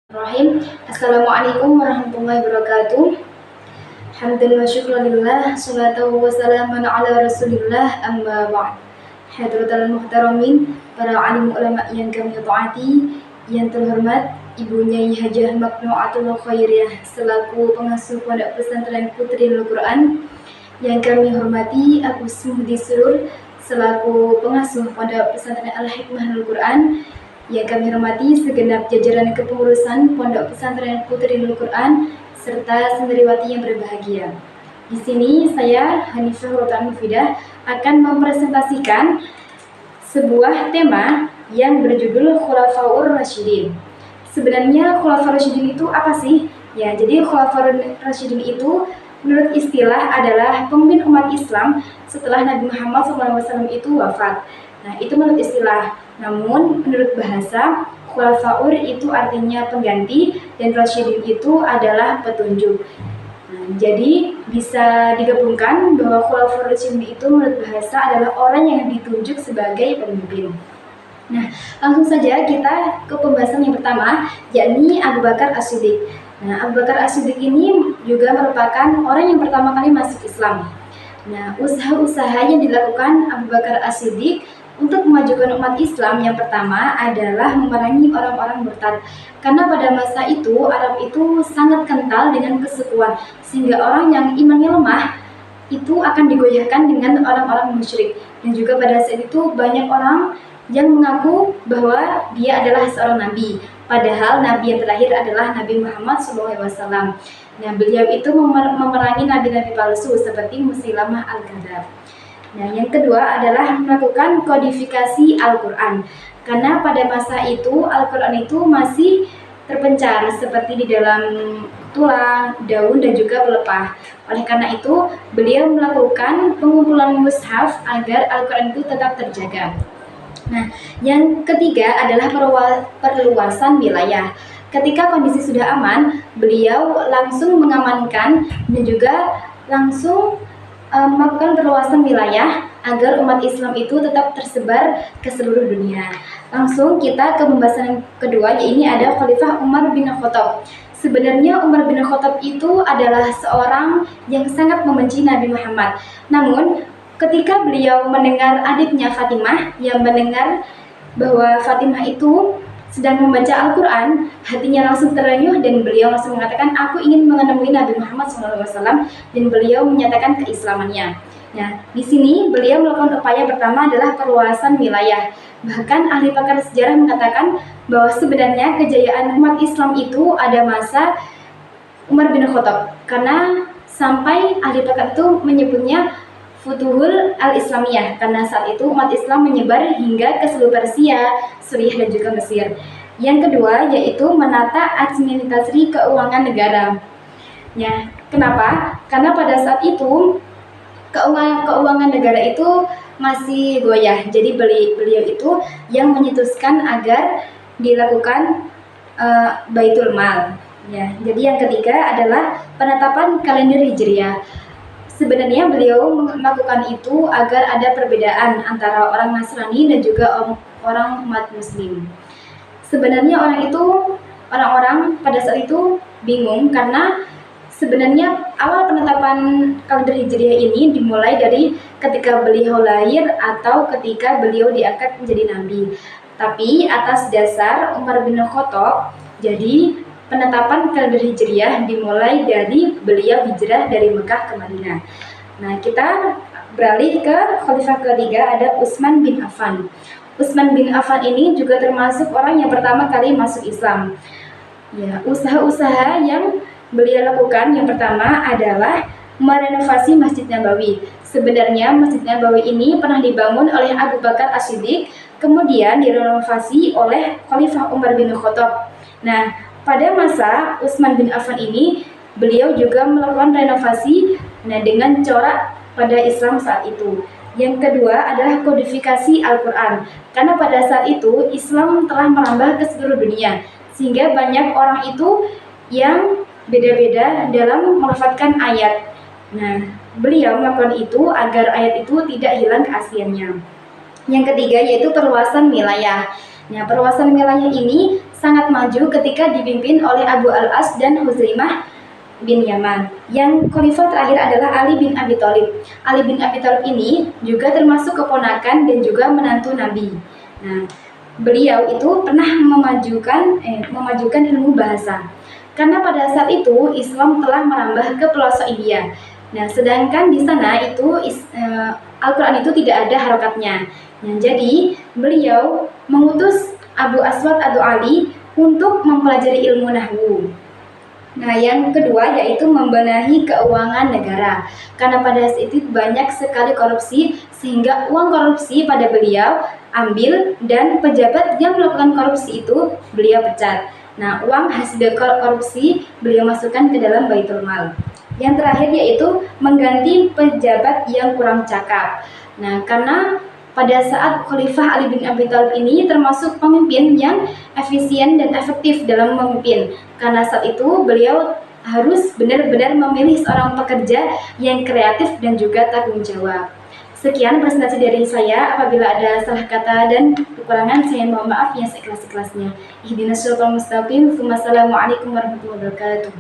Bismillahirrahmanirrahim. Assalamualaikum warahmatullahi wabarakatuh. Hamdan wa syukran lillah, salatu wa salaman ala rasulillah, amma ba'd. Hadratal muhtaramin, para alim ulama yang kami taati, yang terhormat Ibu Nyai Hajah Maknuatul Khairiyah selaku pengasuh Pondok Pesantren Putri Al-Quran, yang kami hormati Abu Smuhdi Surur selaku pengasuh Pondok Pesantren Al-Hikmah Al-Quran, yang kami hormati segenap jajaran kepengurusan Pondok Pesantren Putri Al-Quran serta santriwati yang berbahagia. Di sini saya Hanifah Rotan Mufidah akan mempresentasikan sebuah tema yang berjudul Khulafaur Rasyidin. Sebenarnya Khulafaur Rasyidin itu apa sih? Ya, jadi Khulafaur Rasyidin itu menurut istilah adalah pemimpin umat Islam setelah Nabi Muhammad SAW itu wafat. Nah, itu menurut istilah. Namun, menurut bahasa, khulafaur itu artinya pengganti dan rasyidin itu adalah petunjuk. Nah, jadi bisa digabungkan bahwa khulafaur rasyidin itu menurut bahasa adalah orang yang ditunjuk sebagai pemimpin. Nah, langsung saja kita ke pembahasan yang pertama, yakni Abu Bakar As-Siddiq. Nah, Abu Bakar As-Siddiq ini juga merupakan orang yang pertama kali masuk Islam. Nah, usaha-usaha yang dilakukan Abu Bakar As-Siddiq untuk memajukan umat Islam yang pertama adalah memerangi orang-orang murtad. Karena pada masa itu Arab itu sangat kental dengan kesukuan, sehingga orang yang imannya lemah itu akan digoyahkan dengan orang-orang musyrik. Dan juga pada saat itu banyak orang yang mengaku bahwa dia adalah seorang nabi, padahal nabi yang terakhir adalah Nabi Muhammad SAW. Nah, beliau itu memerangi nabi-nabi palsu seperti Musailamah Al-Kadzdzab. Nah, yang kedua adalah melakukan kodifikasi Al-Quran. Karena pada masa itu Al-Quran itu masih terpencar seperti di dalam tulang, daun, dan juga pelepah. Oleh karena itu, beliau melakukan pengumpulan mushaf agar Al-Quran itu tetap terjaga. Nah, yang ketiga adalah perluasan wilayah. Ketika kondisi sudah aman, beliau langsung mengamankan dan juga langsung melakukan perluasan wilayah agar umat Islam itu tetap tersebar ke seluruh dunia. Langsung kita ke pembahasan yang kedua, yaitu ada Khalifah Umar bin Khattab. Sebenarnya Umar bin Khattab itu adalah seorang yang sangat membenci Nabi Muhammad. Namun, ketika beliau mendengar adiknya Fatimah yang mendengar bahwa Fatimah itu sedang membaca Al-Quran, hatinya langsung terenyuh dan beliau langsung mengatakan, aku ingin menemui Nabi Muhammad SAW, dan beliau menyatakan keislamannya. Nah, di sini beliau melakukan upaya pertama adalah perluasan wilayah. Bahkan ahli pakar sejarah mengatakan bahwa sebenarnya kejayaan umat Islam itu ada masa Umar bin Khattab, karena sampai ahli pakar itu menyebutnya Futuhul Al-Islamiyah, karena saat itu umat Islam menyebar hingga ke seluruh Persia, Suriah, dan juga Mesir. Yang kedua yaitu menata administrasi keuangan negara. Ya, kenapa? Karena pada saat itu keuangan negara itu masih goyah. Jadi beliau itu yang menyetuskan agar dilakukan Baitul Mal. Ya, jadi yang ketiga adalah penetapan kalender Hijriah. Sebenarnya beliau melakukan itu agar ada perbedaan antara orang Nasrani dan juga orang umat Muslim. Sebenarnya orang-orang pada saat itu bingung karena sebenarnya awal penetapan kalender Hijriah ini dimulai dari ketika beliau lahir atau ketika beliau diangkat menjadi nabi. Tapi atas dasar Umar bin Khattab, jadi penetapan kalender Hijriah dimulai dari beliau hijrah dari Mekah ke Madinah. Nah, kita beralih ke khalifah ketiga, ada Utsman bin Affan. Utsman bin Affan ini juga termasuk orang yang pertama kali masuk Islam. Ya, usaha-usaha yang beliau lakukan yang pertama adalah merenovasi Masjid Nabawi. Sebenarnya Masjid Nabawi ini pernah dibangun oleh Abu Bakar As-Siddiq, kemudian direnovasi oleh Khalifah Umar bin Khattab. Nah, pada masa Utsman bin Affan ini, beliau juga melakukan renovasi dengan corak pada Islam saat itu. Yang kedua adalah kodifikasi Al-Quran. Karena pada saat itu Islam telah merambah ke seluruh dunia, sehingga banyak orang itu yang beda-beda dalam melafadzkan ayat. Nah, beliau melakukan itu agar ayat itu tidak hilang keasliannya. Yang ketiga yaitu perluasan wilayah. Nah, perluasan wilayah ini sangat maju ketika dipimpin oleh Abu al-As dan Huzaimah bin Yaman. Yang khalifah terakhir adalah Ali bin Abi Thalib. Ali bin Abi Thalib ini juga termasuk keponakan dan juga menantu Nabi. Nah, beliau itu pernah memajukan ilmu bahasa. Karena pada saat itu Islam telah merambah ke pelosok India. Nah, sedangkan di sana itu Al-Quran itu tidak ada harokatnya. Nah, jadi beliau mengutus Abu Aswad ad-Du'ali untuk mempelajari ilmu nahwu. Nah, yang kedua yaitu membenahi keuangan negara. Karena pada saat itu banyak sekali korupsi, sehingga uang korupsi pada beliau ambil dan pejabat yang melakukan korupsi itu beliau pecat. Nah, uang hasil korupsi beliau masukkan ke dalam Baitul Mal. Yang terakhir yaitu mengganti pejabat yang kurang cakap. Nah, karena pada saat Khalifah Ali bin Abi Thalib ini termasuk pemimpin yang efisien dan efektif dalam memimpin. Karena saat itu beliau harus benar-benar memilih seorang pekerja yang kreatif dan juga tanggung jawab. Sekian presentasi dari saya. Apabila ada salah kata dan kekurangan, saya mohon maaf yang seikhlas-ikhlasnya. Ihdinas siratal mustaqim. Wassalamualaikum warahmatullahi wabarakatuh.